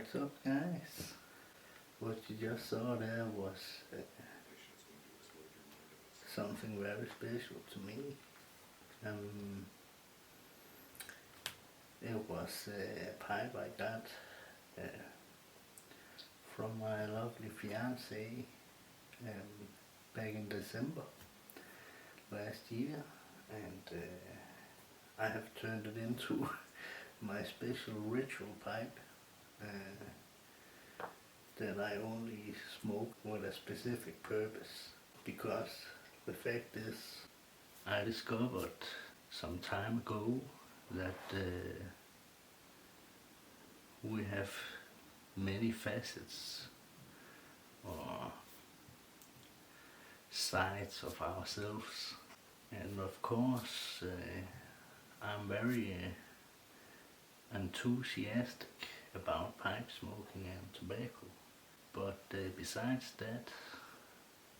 What's up, guys? What you just saw there was something very special to me. It was a pipe I got from my lovely fiancée back in December last year, and I have turned it into my special ritual pipe that I only smoke with a specific purpose, because the fact is I discovered some time ago that we have many facets or sides of ourselves, and of course I'm very enthusiastic about pipe smoking and tobacco, but besides that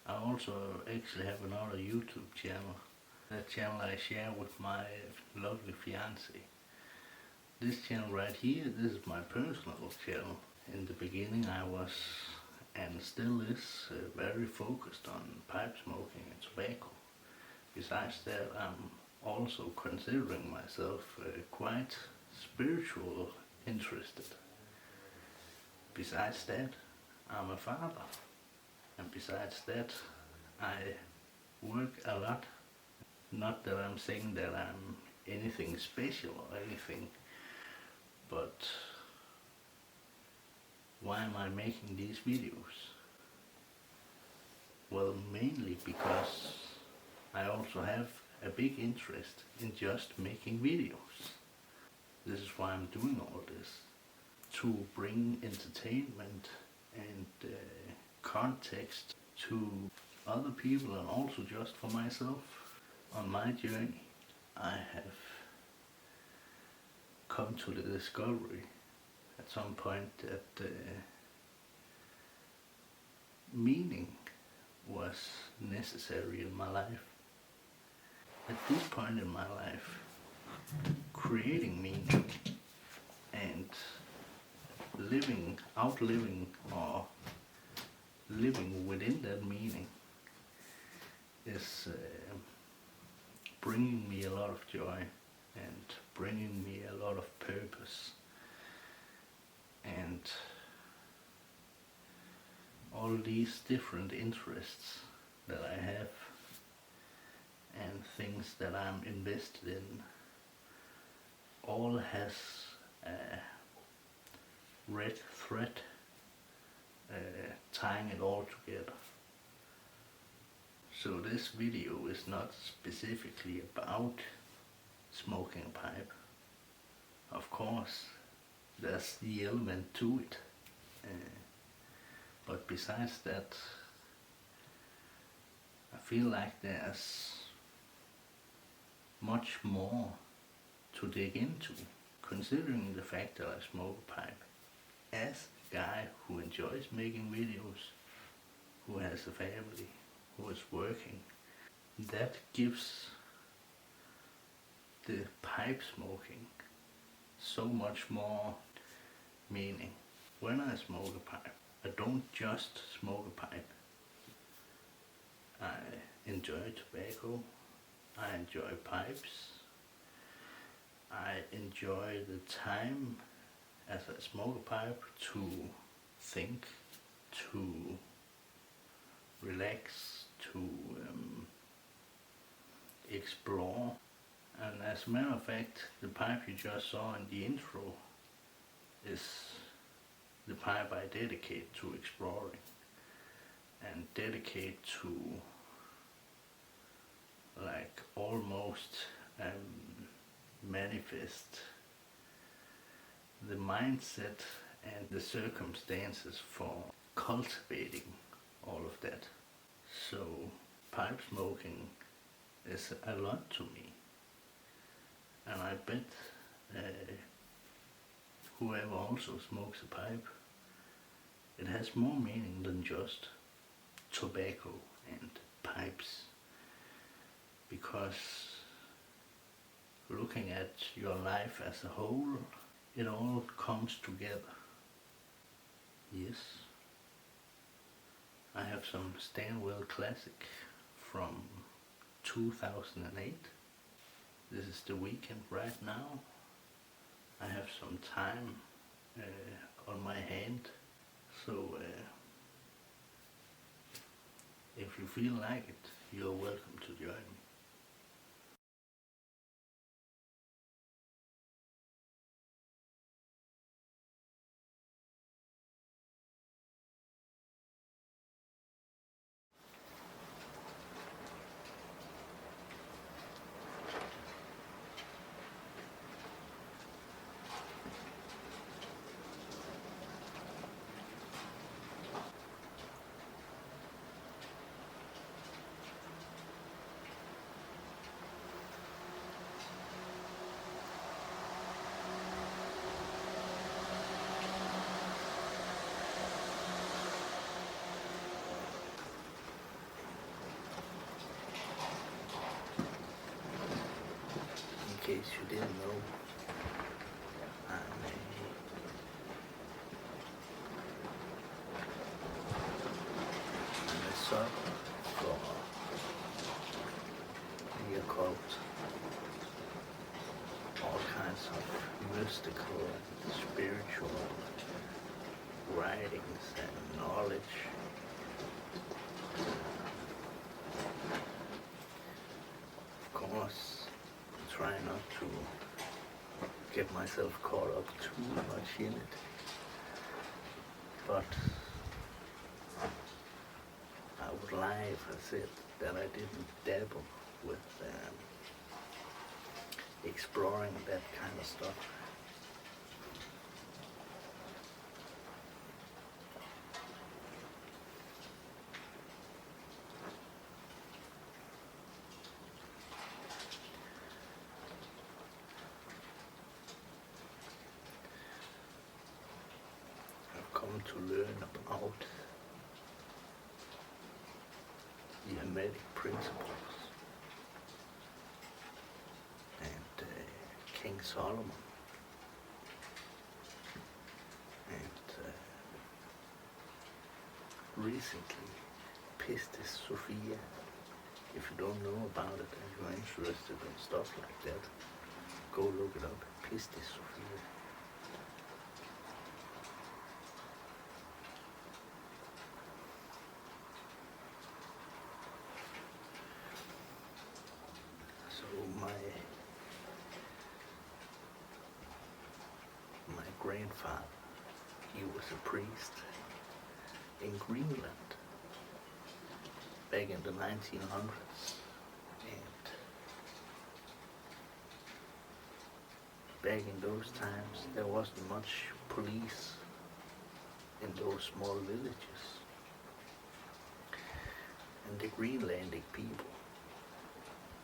I also actually have another YouTube channel, that channel I share with my lovely fiancée. This channel right here, this is my personal channel. In the beginning I was, and still is, very focused on pipe smoking and tobacco. Besides that, I'm also considering myself quite spiritual interested. Besides that, I'm a father, and besides that, I work a lot. Not that I'm saying that I'm anything special or anything, but why am I making these videos? Well, mainly because I also have a big interest in just making videos. This is why I'm doing all this, to bring entertainment and context to other people, and also just for myself. On my journey I have come to the discovery at some point that meaning was necessary in my life. At this point in my life, creating meaning and outliving or living within that meaning is bringing me a lot of joy and bringing me a lot of purpose, and all these different interests that I have and things that I'm invested in all has a red thread tying it all together. So this video is not specifically about smoking a pipe. Of course, there's the element to it. But besides that, I feel like there's much more to dig into, considering the fact that I smoke a pipe. As a guy who enjoys making videos, who has a family, who is working, that gives the pipe smoking so much more meaning. When I smoke a pipe, I don't just smoke a pipe. I enjoy tobacco, I enjoy pipes, I enjoy the time as I smoke a pipe to think, to relax, to explore. And as a matter of fact, the pipe you just saw in the intro is the pipe I dedicate to exploring and dedicate to, like, almost manifest the mindset and the circumstances for cultivating all of that. So pipe smoking is a lot to me, and I bet whoever also smokes a pipe, it has more meaning than just tobacco and pipes, because looking at your life as a whole, it all comes together. Yes, I have some Stanwell Classic from 2008. This is the weekend right now. I have some time on my hand, so if you feel like it, you're welcome to join me. In case you didn't know, I'm a sub for the occult, all kinds of mystical and spiritual writings and knowledge. Of course, try not to get myself caught up too much in it, but I would lie if I said that I didn't dabble with exploring that kind of stuff. I've come to learn about the Hermetic principles and King Solomon and recently Pistis Sophia. If you don't know about it and you're interested in stuff like that, go look it up. Pistis Sophia. So my grandfather, he was a priest in Greenland back in the 1900s, and back in those times there wasn't much police in those small villages, and the Greenlandic people,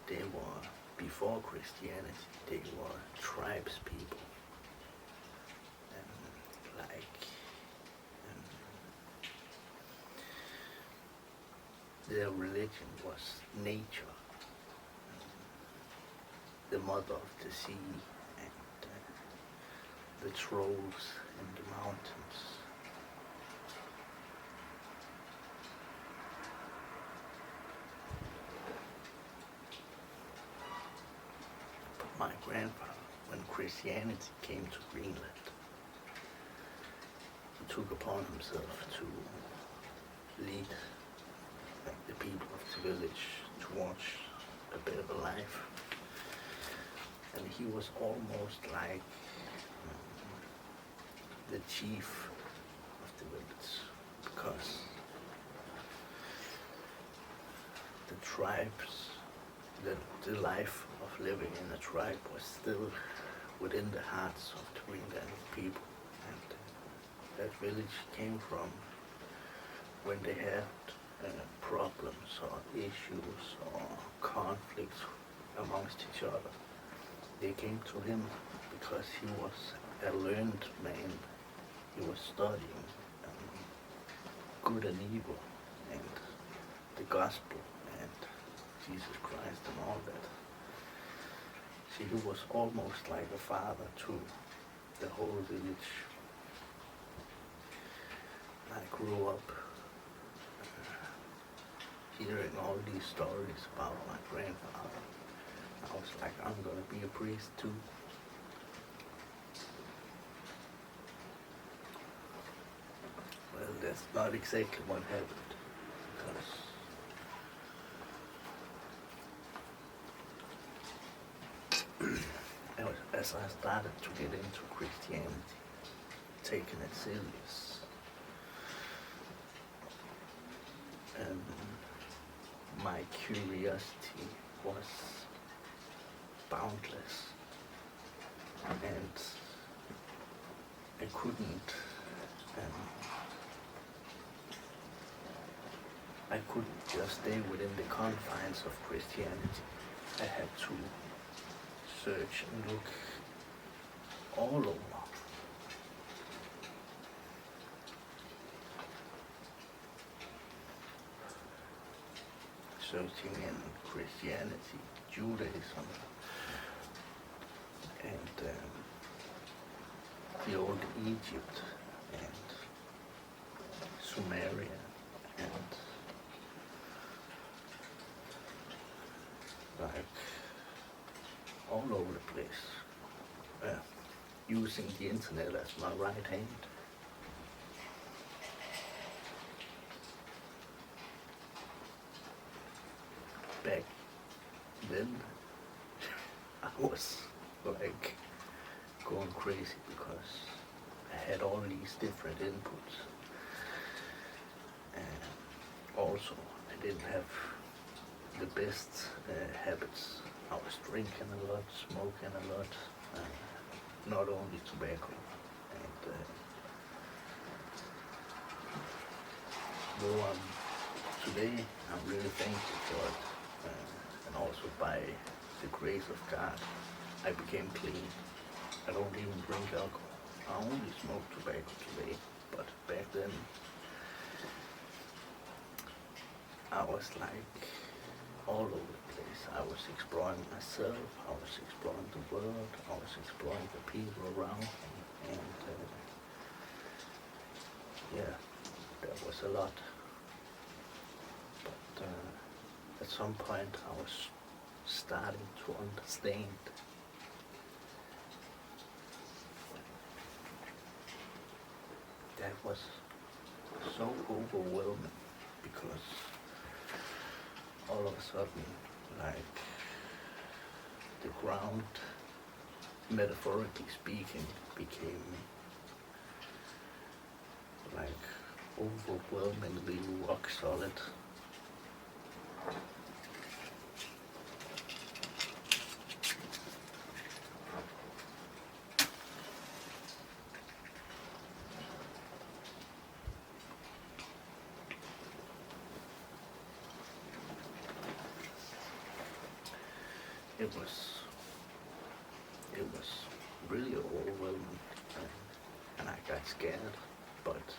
they were, before Christianity, they were tribes people, and their religion was nature, the mother of the sea, and the trolls in the mountains. But my grandfather, when Christianity came to Greenland, he took upon himself to lead the people of the village towards a better life. And he was almost like the chief of the village, because the tribes, the life of living in a tribe was still within the hearts of the Greenlandic people. And that village came from when they had problems or issues or conflicts amongst each other. They came to him because he was a learned man. He was studying good and evil and the gospel and Jesus Christ and all that. See, he was almost like a father to the whole village. grew up hearing all these stories about my grandfather. I was like, I'm gonna be a priest too. Well, that's not exactly what happened, because as I started to get into Christianity, taking it serious, and my curiosity was boundless, and I couldn't, I couldn't just stay within the confines of Christianity. I had to search and look all over. Searching in Christianity, Judaism, and the old Egypt, and Sumeria, and like all over the place, using the internet as my right hand. Back then, I was like going crazy because I had all these different inputs, and also I didn't have the best habits. I was drinking a lot, smoking a lot, not only tobacco, and though today I'm really thankful for it, and also by the grace of God, I became clean. I don't even drink alcohol. I only smoke tobacco today, but back then I was like all over the place. I was exploring myself, I was exploring the world, I was exploring the people around me, and yeah, there was a lot. But at some point I was starting to understand that was so overwhelming, because all of a sudden, like, the ground, metaphorically speaking, became like overwhelmingly rock solid. It was really overwhelming, and I got scared, but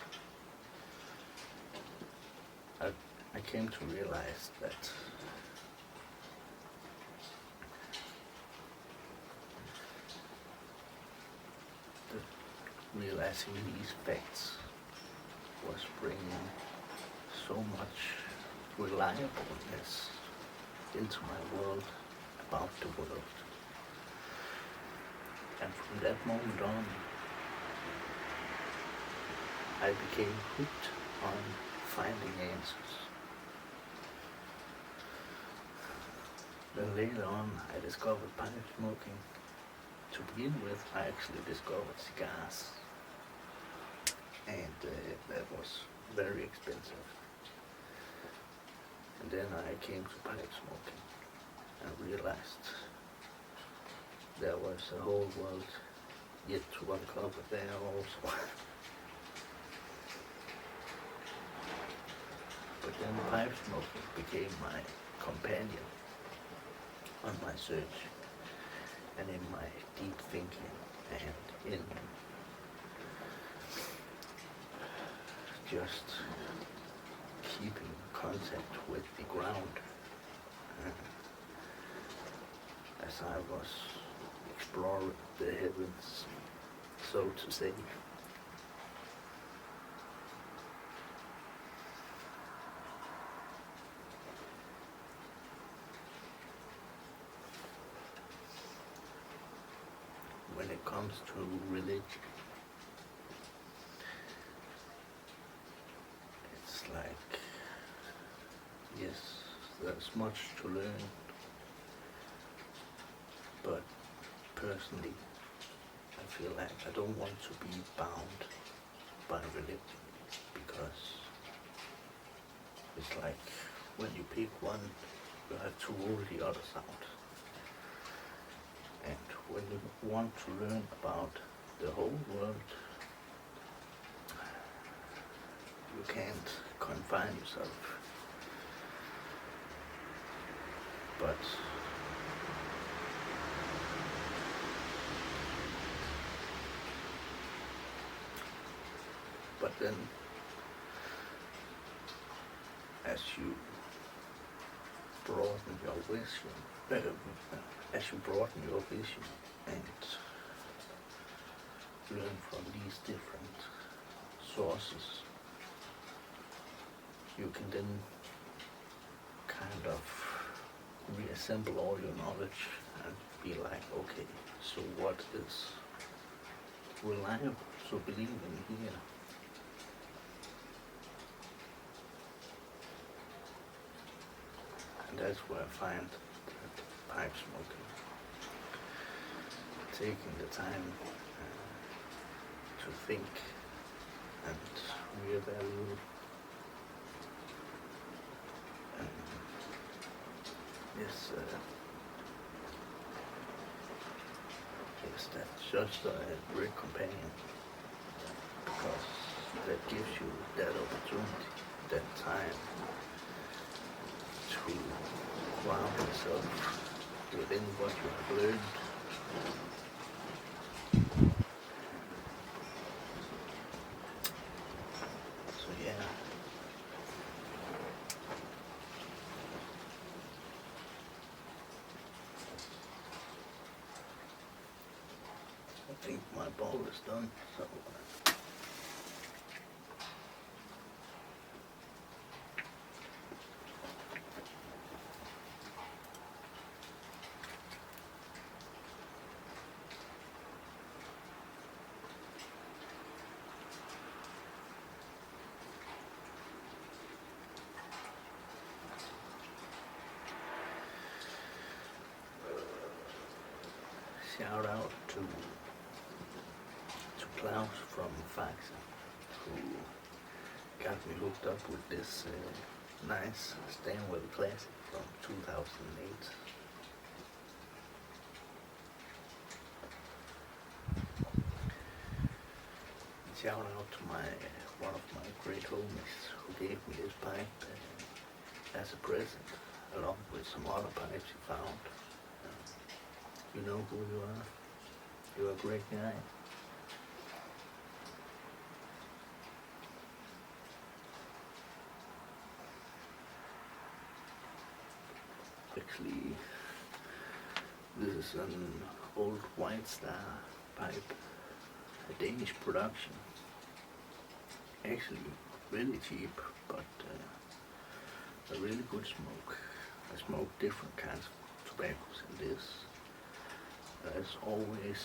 I came to realize that realizing these facts was bringing so much reliableness into my world, about the world. And from that moment on, I became hooked on finding answers. Then later on, I discovered pipe smoking. To begin with, I actually discovered cigars, and that was very expensive. And then I came to pipe smoking and realized there was a whole world yet to uncover there also. But then pipe smoking became my companion on my search, and in my deep thinking, and in just keeping contact with the ground, as I was exploring the heavens, so to say. it comes to religion, it's like, yes, there's much to learn, but personally I feel like I don't want to be bound by religion, because it's like when you pick one, you have to rule the others out. And when you want to learn about the whole world, you can't confine yourself. But then, as you broaden your vision, and learn from these different sources, you can then kind of reassemble all your knowledge and be like, okay, so what is reliable to believe in here? And that's where I find that pipe smoking, taking the time to think and reevaluate, and yes, that's just a great companion, because that gives you that opportunity, that time to ground yourself within what you have learned. So yeah, I think my ball is done, so shout out to Klaus from Facets, who got me hooked up with this nice Stanwell Classic from 2008. Shout out to one of my great homies who gave me this pipe as a present, along with some other pipes he found. You know who you are. You're a great guy. Actually, this is an old White Star pipe, a Danish production. Actually, really cheap, but a really good smoke. I smoke different kinds of tobaccos in this. It's always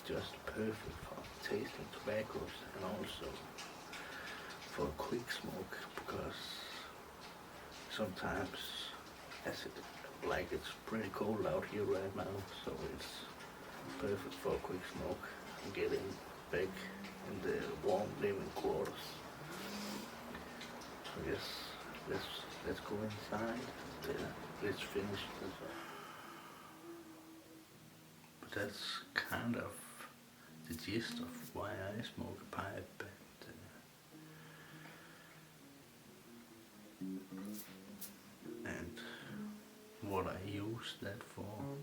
just perfect for tasting tobaccos and also for a quick smoke, because sometimes it's pretty cold out here right now, so it's perfect for a quick smoke and getting back in the warm living quarters. So yes, let's go inside. Let's finish this off. But that's kind of the gist of why I smoke a pipe, and what I use that for,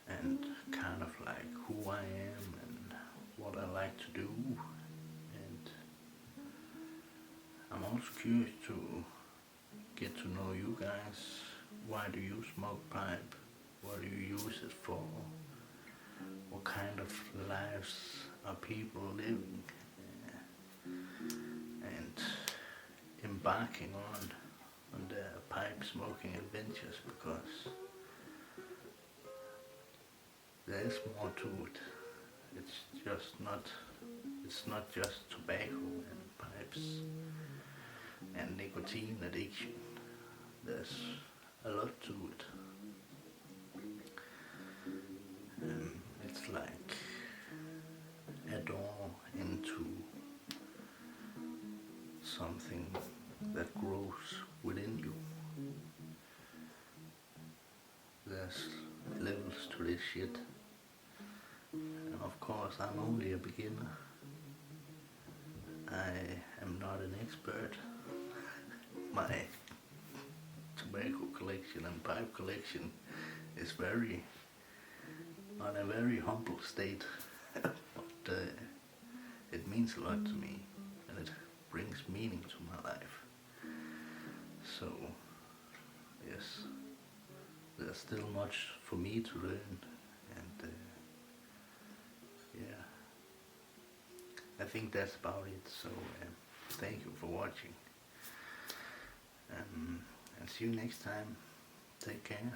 and kind of like who I am and what I like to do. And I'm also curious to get to know you guys. Why do you smoke pipe? What do you use it for? What kind of lives are people living and embarking on their pipe smoking adventures, because there's more to it it's not just tobacco and pipes and nicotine addiction. There's a lot to it. It's like a door into something that grows within you. There's levels to this shit. And of course I'm only a beginner. I am not an expert. My tobacco collection and pipe collection is on a very humble state. But it means a lot to me and it brings meaning to my life. So yes, there's still much for me to learn, and yeah, I think that's about it. So thank you for watching, and see you next time. Take care.